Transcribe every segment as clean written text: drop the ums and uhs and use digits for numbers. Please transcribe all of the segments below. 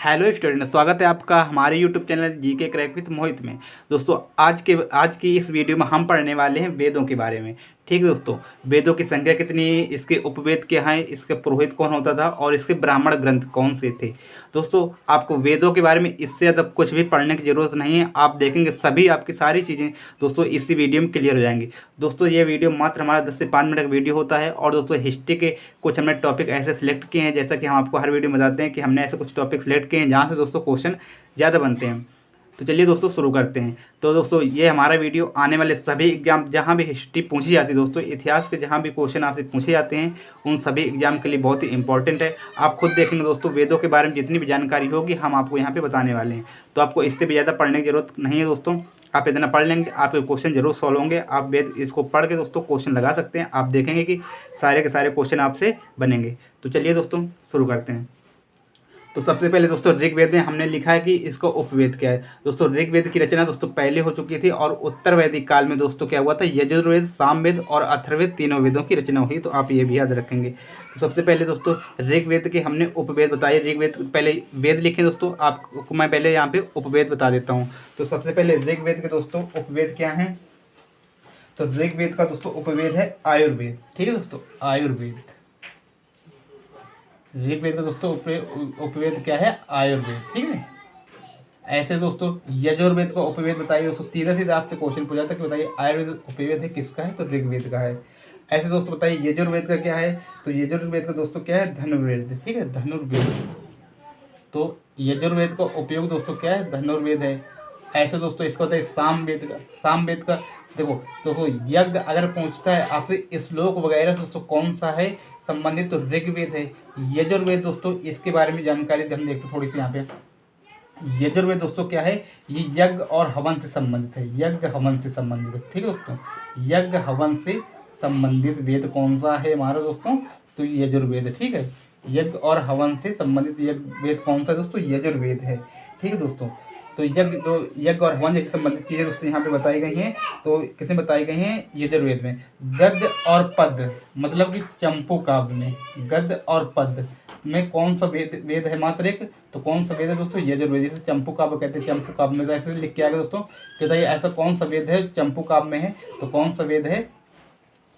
Hello student, स्वागत है आपका हमारे YouTube channel GK crack with Mohit में। दोस्तों आज की इस वीडियो में हम पढ़ने वाले हैं वेदों के बारे में। ठीक है दोस्तों, वेदों की संख्या कितनी है, इसके उपवेद क्या हैं, इसके पुरोहित कौन होता था और इसके ब्राह्मण ग्रंथ कौन से थे। दोस्तों आपको वेदों के बारे में इससे ज़्यादा कुछ भी पढ़ने की ज़रूरत नहीं है। आप देखेंगे सभी आपकी सारी चीज़ें दोस्तों इसी वीडियो में क्लियर हो जाएंगी। दोस्तों ये वीडियो मात्र हमारा 10 से 5 मिनट का वीडियो होता है। और दोस्तों हिस्ट्री के कुछ हमने टॉपिक ऐसे सिलेक्ट किए हैं, जैसा कि हम आपको हर वीडियो में बताते हैं कि हमने ऐसे कुछ टॉपिक सिलेक्ट किए हैं जहाँ से दोस्तों क्वेश्चन ज़्यादा बनते हैं। तो चलिए दोस्तों शुरू करते हैं। तो दोस्तों ये हमारा वीडियो आने वाले सभी एग्जाम जहाँ भी हिस्ट्री पूछी जाती है, दोस्तों इतिहास के जहाँ भी क्वेश्चन आपसे पूछे जाते हैं उन सभी एग्जाम के लिए बहुत ही इंपॉर्टेंट है। आप खुद देखेंगे दोस्तों, वेदों के बारे में जितनी भी जानकारी होगी हम आपको यहाँ पे बताने वाले हैं। तो आपको इससे भी ज़्यादा पढ़ने की ज़रूरत नहीं है दोस्तों। आप इतना पढ़ लेंगे आपके क्वेश्चन जरूर सॉल्व होंगे। आप वेद इसको पढ़ के दोस्तों क्वेश्चन लगा सकते हैं। आप देखेंगे कि सारे के सारे क्वेश्चन आपसे बनेंगे। तो चलिए दोस्तों शुरू करते हैं। तो सबसे पहले दोस्तों ऋग्वेद में हमने लिखा है कि इसका उपवेद क्या है। दोस्तों ऋग्वेद की रचना दोस्तों पहले हो चुकी थी और उत्तर वैदिक काल में दोस्तों क्या हुआ था, यजुर्वेद, सामवेद और अथर्ववेद तीनों वेदों की रचना हुई। तो आप ये भी याद रखेंगे। तो सबसे पहले दोस्तों ऋग्वेद के हमने उपवेद बताए। ऋग्वेद पहले वेद लिखे दोस्तों, आपको मैं पहले यहाँ पे उपवेद बता देता हूँ। तो सबसे पहले ऋग्वेद के दोस्तों उपवेद क्या है। तो ऋग्वेद का दोस्तों उपवेद है आयुर्वेद। ठीक है दोस्तों, आयुर्वेद। ऋग्वेद का दोस्तों उपवेद क्या है, आयुर्वेद। ठीक है। ऐसे दोस्तों यजुर्वेद का उपवेद बताइए। दोस्तों सीधा सीधा आपसे क्वेश्चन पूछा था कि बताइए आयुर्वेद उपवेद है किसका है, तो ऋग्वेद का है। ऐसे दोस्तों बताइए यजुर्वेद का क्या है, तो यजुर्वेद का दोस्तों क्या है, धनुर्वेद। ठीक है, धनुर्वेद। तो यजुर्वेद का उपयोग दोस्तों क्या है, धनुर्वेद है। ऐसे दोस्तों इसको बताइए सामवेद का। सामवेद का देखो दोस्तों, यज्ञ अगर पूछता है आपसे श्लोक वगैरह दोस्तों कौन सा है संबंधित, तो ऋग्वेद है। यजुर्वेद दोस्तों इसके बारे में जानकारी हम देखते थोड़ी सी यहाँ पे। यजुर्वेद दोस्तों क्या है, ये यज्ञ और हवन से संबंधित है। यज्ञ हवन से संबंधित है। ठीक है दोस्तों, यज्ञ हवन से संबंधित वेद कौन सा है हमारा दोस्तों, तो यजुर्वेद है। ठीक है, यज्ञ और हवन से संबंधित वेद कौन सा है दोस्तों, यजुर्वेद है। ठीक है दोस्तों, तो यज्ञ और हवन से संबंधित चीज़ें दोस्तों यहाँ पे बताई गई हैं। तो किसमें बताई गई हैं, यजुर्वेद में। गद्य और पद मतलब कि चंपू काव्य में गद्य और पद में कौन सा वेद है मात्र एक, तो कौन सा वेद है दोस्तों, यजुर्वेद। जैसे चंपू काव्य कहते हैं, चंपू काव्य में ऐसे लिख के आएगा दोस्तों कि बताइए ऐसा कौन सा वेद है चंपू काव्य में है, तो कौन सा वेद है,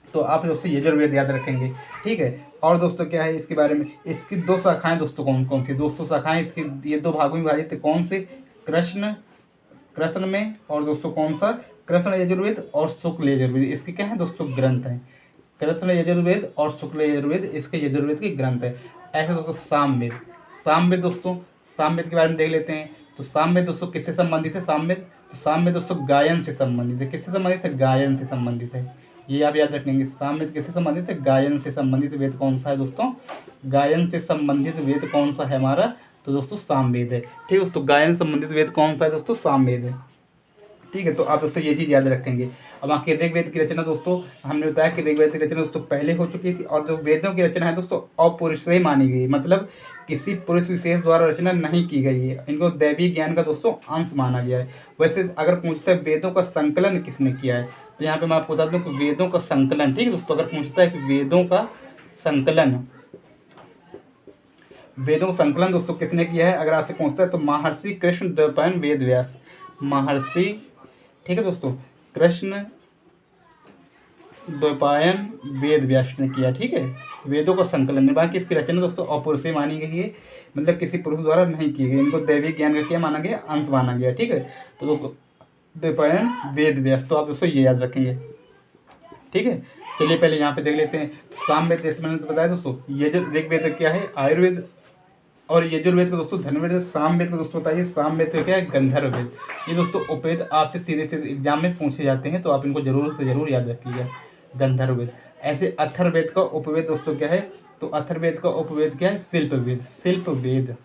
तो आप दोस्तों यजुर्वेद याद रखेंगे। ठीक है। और दोस्तों क्या है इसके बारे में, इसकी दो शाखाएं दोस्तों कौन कौन सी, दोस्तों शाखाएं इसकी ये दो भागों में विभाजित है। कौन से, कृष्ण में, और दोस्तों कौन सा, कृष्ण यजुर्वेद और शुक्ल यजुर्वेद इसके क्या है दोस्तों ग्रंथ हैं। कृष्ण यजुर्वेद और शुक्ल यजुर्वेद इसके यजुर्वेद के ग्रंथ है। ऐसे दोस्तों सामवेद। सामवेद दोस्तों, सामवेद के बारे में देख लेते हैं। तो सामवेद दोस्तों किससे संबंधित है, सामवेद, तो सामवेद दोस्तों गायन से संबंधित है। किससे संबंधित है, गायन से संबंधित है। ये आप याद रखेंगे। सामवेद किससे संबंधित है, गायन से संबंधित वेद कौन सा है दोस्तों, गायन से संबंधित वेद कौन सा है हमारा, तो दोस्तों सामवेद है। ठीक है दोस्तों, गायन संबंधित वेद कौन सा है दोस्तों, सामवेद है। ठीक है, तो आप दोस्तों ये चीज़ याद रखेंगे। अब बाकी ऋग्वेद की रचना दोस्तों हमने बताया कि ऋग्वेद की रचना दोस्तों पहले हो चुकी थी। और जो वेदों की रचना है दोस्तों अपौरुषेय मानी गई, मतलब किसी पुरुष विशेष द्वारा रचना नहीं की गई है। इनको दैवी ज्ञान का दोस्तों अंश माना गया है। वैसे अगर पूछता है वेदों का संकलन किसने किया है, तो यहाँ पे मैं आपको बता दूँ कि वेदों का संकलन, ठीक है दोस्तों, अगर पूछता है कि वेदों का संकलन दोस्तों किसने किया है, अगर आपसे पूछता है तो महर्षि कृष्ण द्वैपायन वेद व्यास। महर्षि, ठीक है दोस्तों, कृष्ण द्वैपायन वेद व्यास ने किया। ठीक है, वेदों का संकलन। बाकी इसकी रचना दोस्तों अपौरुषेय मानी गई है, मतलब किसी पुरुष द्वारा नहीं की गई। इनको दैवी ज्ञान का क्या माना गया, अंश माना गया। ठीक है, तो दोस्तों द्वैपायन वेद व्यास, तो आप दोस्तों ये याद रखेंगे। ठीक है, चलिए पहले यहाँ पे देख लेते हैं। सामवेद जैसे मैंने बताया दोस्तों, ऋग्वेद क्या है, आयुर्वेद, और यजुर्वेद का दोस्तों धनुर्वेद। सामवेद का दोस्तों बताइए, सामवेद का क्या है, गंधर्ववेद। ये दोस्तों उपवेद आपसे सीधे सीधे एग्जाम में पूछे जाते हैं, तो आप इनको जरूर से जरूर याद रखिएगा, गंधर्ववेद। ऐसे अथर्ववेद का उपवेद दोस्तों क्या है, तो अथर्ववेद का उपवेद क्या है, शिल्पवेद। शिल्पवेद,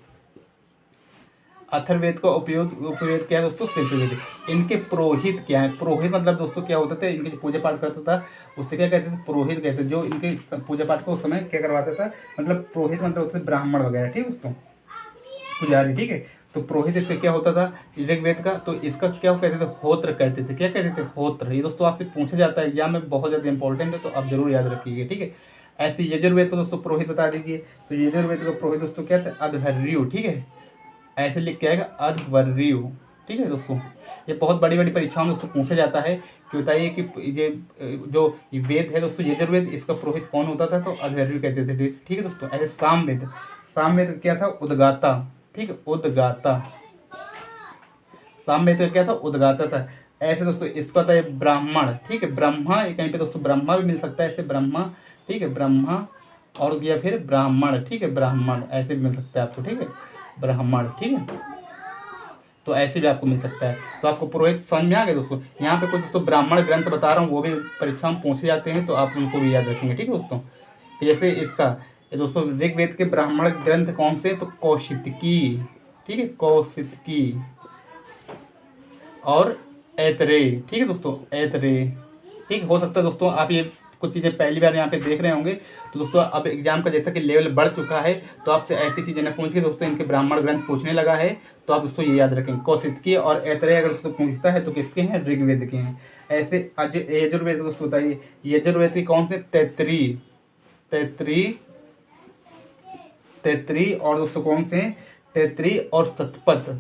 अथर्ववेद का उपवेद क्या है दोस्तों, शिल्पवेद। इनके पुरोहित क्या है, पुरोहित मतलब दोस्तों क्या होता था, इनके जो पूजा पाठ करता था उससे क्या कहते थे, पुरोहित कहते थे। जो इनके पूजा पाठ को उस समय क्या करवाता था, मतलब पुरोहित मतलब होते थे ब्राह्मण वगैरह। ठीक है दोस्तों, पुजारी। ठीक है, तो पुरोहित इससे क्या होता था ऋग्वेद का, तो इसका क्या कहते थे, होत्र कहते थे। क्या कहते थे, होत्र। ये दोस्तों आपसे पूछा जाता है एग्जाम में, बहुत ज़्यादा इंपॉर्टेंट है, तो आप जरूर याद रखिएगा। ठीक है, ऐसे यजुर्वेद को दोस्तों पुरोहित बता दीजिए। तो यजुर्वेद का पुरोहित दोस्तों क्या था, अध्वर्यु। ठीक है, ऐसे लिख के आएगा अध्वर्यु। ठीक है दोस्तों, ये बहुत बड़ी बड़ी परीक्षाओं में दोस्तों पूछा जाता है कि बताइए कि ये जो वेद है दोस्तों यजुर्वेद, इसका पुरोहित कौन होता था, तो अध्वर्यु कहते थे। ठीक है दोस्तों। ऐसे सामवेद, सामवेद क्या था, उद्गाता। ठीक है, उद्गाता, सामवेद का क्या था, उद्गाता था। ऐसे दोस्तों इसका था ब्राह्मण। ठीक है, ब्रह्मा, कहीं पे दोस्तों ब्रह्मा भी मिल सकता है, ऐसे ब्रह्मा। ठीक है, ब्रह्मा और दिया फिर ब्राह्मण। ठीक है, ब्राह्मण ऐसे भी मिल सकता है आपको। ठीक है, ब्राह्मण। ठीक है, तो ऐसे भी आपको मिल सकता है। तो आपको पुरोहित समझ में आ गया दोस्तों। यहाँ पे कुछ दोस्तों ब्राह्मण ग्रंथ बता रहा हूँ, वो भी परीक्षा में पूछे जाते हैं, तो आप उनको भी याद रखेंगे। ठीक है दोस्तों, जैसे इसका ये दोस्तों ऋग्वेद के ब्राह्मण ग्रंथ कौन से, तो कौशितकी। ठीक है, कौशितकी और ऐतरेय। ठीक है दोस्तों, ऐतरेय। ठीक, हो सकता है दोस्तों आप ये कुछ चीज़ें पहली बार यहाँ पे देख रहे होंगे, तो दोस्तों अब एग्जाम का जैसा कि लेवल बढ़ चुका है, तो आपसे ऐसी चीज़ें न पूछ के दोस्तों इनके ब्राह्मण ग्रंथ पूछने लगा है, तो आप दोस्तों ये याद रखेंगे। कौशितकी और ऐतरेय अगर दोस्तों पूछता है तो किसके हैं, ऋग्वेद के हैं। ऐसे यजुर्वेद दोस्तों बताइए, यजुर्वेद के कौन से, तैतरीय, तैतरीय, तैतरीय और दोस्तों कौन से, तैतरीय और शतपथ,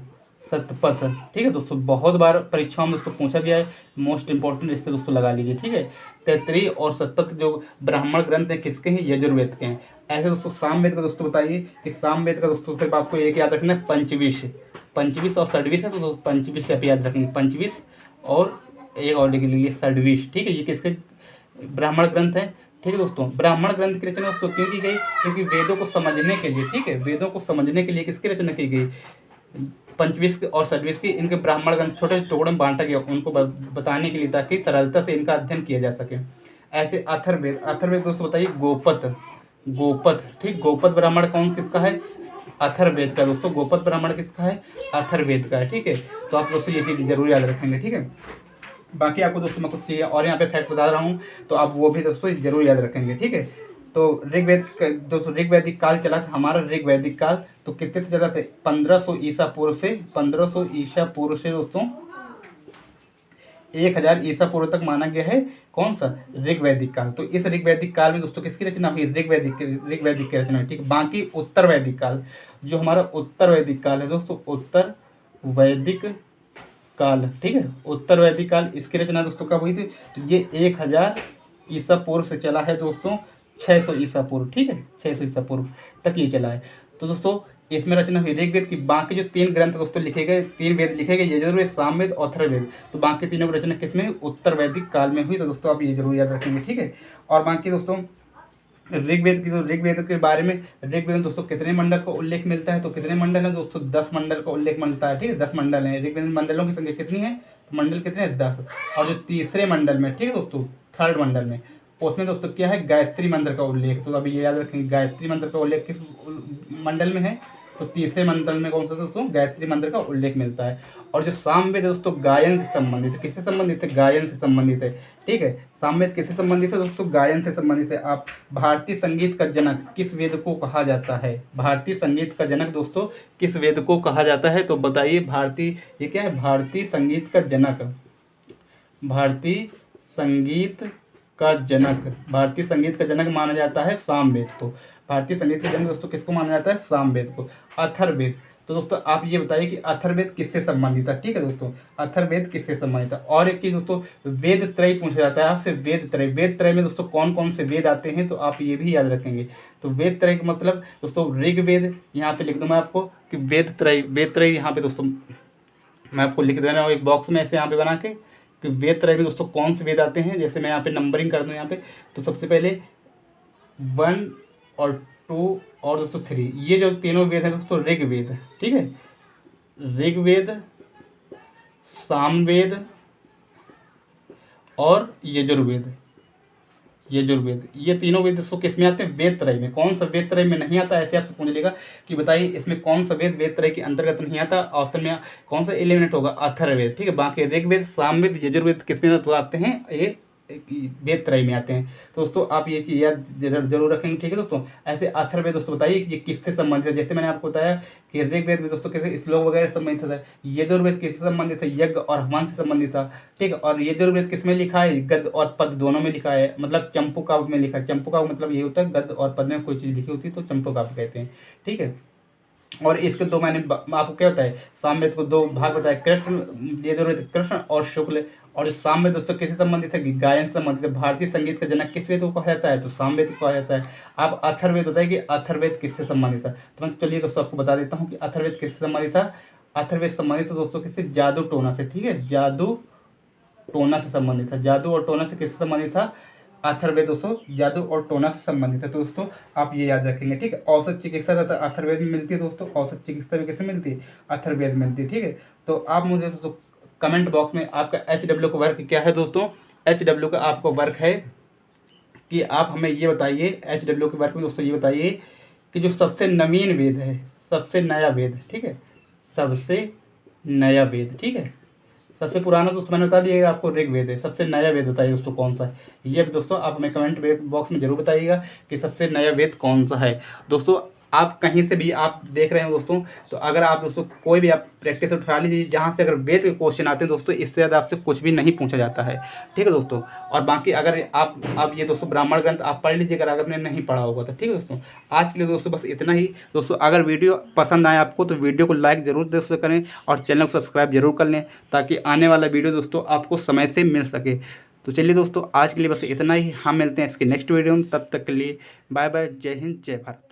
शतपथ। ठीक है दोस्तों, बहुत बार परीक्षाओं में दोस्तों पूछा गया है, मोस्ट इंपॉर्टेंट, इस पर दोस्तों लगा लीजिए। ठीक है, तैतरीय और शतपथ जो ब्राह्मण ग्रंथ है किसके हैं, यजुर्वेद के हैं। ऐसे दोस्तों सामवेद का दोस्तों बताइए कि सामवेद का दोस्तों सिर्फ आपको एक याद रखना है, पंचविश, पंचविश और षड्विश है, तो पंचविश आप याद रखेंगे, पंचविश और एक और लिख लीजिए षड्विश। ठीक है, ये किसके ब्राह्मण ग्रंथ है। ठीक है दोस्तों, ब्राह्मण ग्रंथ की रचना दोस्तों क्यों की गई, क्योंकि वेदों को समझने के लिए, ठीक है, वेदों को समझने के लिए किसकी रचना की गई, पंचविश और षड्विश की, इनके ब्राह्मण ग्रंथ छोटे टुकड़ों में बांटा गया उनको बताने के लिए, ताकि सरलता से इनका अध्ययन किया जा सके। ऐसे अथर्ववेद, अथर्ववेद दोस्तों बताइए गोपत, गोपत। ठीक, गोपत ब्राह्मण कौन किसका है, अथर्ववेद का। दोस्तों गोपत ब्राह्मण किसका है, अथर्ववेद का है। ठीक है, तो आप दोस्तों ये चीज़ जरूर याद रखेंगे। ठीक है, बाकी आपको दोस्तों मैं कुछ चाहिए और यहाँ पे फैक्ट बता रहा हूँ, तो आप वो भी दोस्तों जरूर याद रखेंगे। ठीक है, तो ऋग्वेद दोस्तों ऋग्वैदिक काल चला था हमारा, ऋग्वैदिक काल तो कितने से ज़्यादा थे, 1500 ईसा पूर्व से, 1500 ईसा पूर्व से दोस्तों 1000 ईसा पूर्व तक माना गया है कौन सा, ऋग्वैदिक काल। तो इस ऋग्वैदिक काल में दोस्तों किसकी रचना हुई, ऋग्वैदिक की रचना हुई। ठीक, बाकी उत्तर वैदिक काल, जो हमारा उत्तर वैदिक काल है दोस्तों, उत्तर वैदिक काल। ठीक है, उत्तर वैदिक काल, इसकी रचना दोस्तों कब हुई थी, तो ये 1000 ईसा पूर्व से चला है दोस्तों 600 ईसा पूर्व। ठीक है, 600 ईसा पूर्व तक ये चला है। तो दोस्तों इसमें रचना हुई ऋग्वेद की। बाकी जो 3 ग्रंथ दोस्तों लिखे गए, 3 वेद लिखे गए, यजुर्वेद, सामवेद और अथर्ववेद, तो बाकी तीनों की रचना किसमें हुई, उत्तर वैदिक काल में हुई। तो दोस्तों आप ये जरूर याद रखेंगे। ठीक है, और बाकी दोस्तों ऋग्वेद की, तो ऋग्वेद के बारे में, ऋग्वेद में दोस्तों कितने मंडल का उल्लेख मिलता है, तो कितने मंडल है दोस्तों, 10 मंडल का उल्लेख मिलता है। ठीक है, 10 मंडल हैं ऋग्वेद में। मंडलों की संख्या कितनी है, तो मंडल कितने हैं, 10। और जो तीसरे मंडल में, ठीक है दोस्तों, थर्ड मंडल में, उसमें दोस्तों क्या है, गायत्री मंत्र का उल्लेख। तो अभी ये याद रखेंगे, गायत्री मंत्र का उल्लेख किस मंडल में है, तो तीसरे मंडल में कौन सा दोस्तों, गायत्री मंत्र का उल्लेख मिलता है। और जो सामवेद दोस्तों गायन से संबंधित है, किससे संबंधित है, गायन से संबंधित है। ठीक है, सामवेद किससे संबंधित है दोस्तों, गायन से संबंधित है। आप भारतीय संगीत का जनक किस वेद को कहा जाता है, भारतीय संगीत का जनक दोस्तों किस वेद को कहा जाता है, तो बताइए। भारतीय, ये क्या है, भारतीय संगीत का जनक, भारतीय संगीत का जनक, भारतीय संगीत का जनक माना जाता है सामवेद को। भारतीय संगीत का जनक दोस्तों किसको माना जाता है, सामवेद को। अथर्ववेद, तो दोस्तों आप ये बताइए कि अथर्ववेद किससे संबंधित है। ठीक है दोस्तों, अथर्ववेद किससे संबंधित है। और एक चीज़ दोस्तों, वेद त्रय पूछा जाता है आपसे, वेद त्रय, वेद त्रय में दोस्तों कौन कौन से वेद आते हैं, तो आप ये भी याद रखेंगे। तो वेद त्रय का मतलब दोस्तों ऋग्वेद, यहाँ पे लिख दूँ मैं आपको कि वेद त्रय, वेद त्रय यहाँ पे दोस्तों मैं आपको लिख दे रहा हूँ एक बॉक्स में ऐसे यहाँ पे बना के, कि वेद त्रय में दोस्तों कौन से वेद आते हैं। जैसे मैं यहाँ पे नंबरिंग कर दूँ यहाँ पे, तो सबसे पहले 1 और 2 और दोस्तों 3, ये जो तीनों वेद हैं दोस्तों ऋग्वेद। ठीक है, ऋग्वेद, सामवेद और यजुर्वेद, यजुर्वेद, ये तीनों वेद दोस्तों किस में आते हैं, वेद त्रय में। कौन सा वेद त्रय में नहीं आता, ऐसे आपसे पूछ लेगा कि बताइए इसमें कौन सा वेद वेद त्रय के अंतर्गत नहीं आता। ऑप्शन में कौन सा एलिमिनेट होगा, अथर्ववेद। ठीक है, बाकी ऋग्वेद, सामवेद, यजुर्वेद किस में आते हैं, ये वेद त्रय में आते हैं। तो दोस्तों आप ये चीज़ याद जरूर रखेंगे। ठीक है दोस्तों, ऐसे अथर्ववेद दोस्तों बताइए कि ये किससे संबंधित है। जैसे मैंने आपको बताया कि ऋग्वेद में दोस्तों किसी श्लोक वगैरह संबंधित था, यजुर्वेद किससे संबंधित है, यज्ञ और हवन से संबंधित था। ठीक है, और यजुर्वेद किस में लिखा है, गद्य और पद दोनों में लिखा है, मतलब चंपू काव्य में लिखा है। चंपू काव्य मतलब ये होता है गद्य और पद में कोई चीज़ लिखी होती है तो चंपू काव्य कहते हैं। ठीक है, और इसके दो मैंने आपको क्या बताया, सामवेद को दो भाग बताया, कृष्ण, यजुर्वेद कृष्ण और शुक्ल। और इस सामवेद दोस्तों किससे संबंधित है, गायन से संबंधित है। भारतीय संगीत का जनक किस वेद को कहा जाता है, तो सामवेद को कहा जाता है। आप अथर्ववेद बताइए कि अथर्ववेद किससे संबंधित है, तो मैं चलिए दोस्तों आपको बता देता हूँ कि अथर्ववेद किससे संबंधित था। अथर्ववेद संबंधित है दोस्तों किससे, जादू टोना से, ठीक है, जादू टोना से संबंधित था। जादू और टोना से किससे संबंधित था, अथर्ववेद दोस्तों जादू और टोना से संबंधित है। तो दोस्तों आप ये याद रखेंगे, ठीक है। औसत चिकित्सा अथर्ववेद में मिलती है दोस्तों, औसत चिकित्सा भी कैसे मिलती है, अथर्ववेद मिलती है, ठीक है। तो आप मुझे दोस्तों कमेंट बॉक्स में आपका HW का वर्क क्या है दोस्तों, HW का आपको वर्क है कि आप हमें ये बताइए, HW के वर्क में दोस्तों ये बताइए कि जो सबसे नवीन वेद है, सबसे नया वेद, ठीक है, सबसे नया वेद, ठीक है। सबसे पुराना दोस्तों मैंने बता दिया आपको ऋग्वेद है, सबसे नया वेद बताइए दोस्तों कौन सा है। ये भी दोस्तों आप हमें कमेंट बॉक्स में जरूर बताइएगा कि सबसे नया वेद कौन सा है। दोस्तों आप कहीं से भी आप देख रहे हैं दोस्तों, तो अगर आप दोस्तों कोई भी आप प्रैक्टिस उठा लीजिए जहाँ से अगर वेद के क्वेश्चन आते हैं दोस्तों, इससे ज़्यादा आपसे कुछ भी नहीं पूछा जाता है, ठीक है दोस्तों। और बाकी अगर आप ये दोस्तों ब्राह्मण ग्रंथ आप पढ़ लीजिए अगर आपने नहीं पढ़ा होगा तो, ठीक है दोस्तों। आज के लिए दोस्तों बस इतना ही दोस्तों। अगर वीडियो पसंद आए आपको तो वीडियो को लाइक ज़रूर दोस्तों करें और चैनल को सब्सक्राइब जरूर कर लें, ताकि आने वाला वीडियो दोस्तों आपको समय से मिल सके। तो चलिए दोस्तों आज के लिए बस इतना ही, हम मिलते हैं इसके नेक्स्ट वीडियो में, तब तक के लिए बाय बाय, जय हिंद, जय भारत।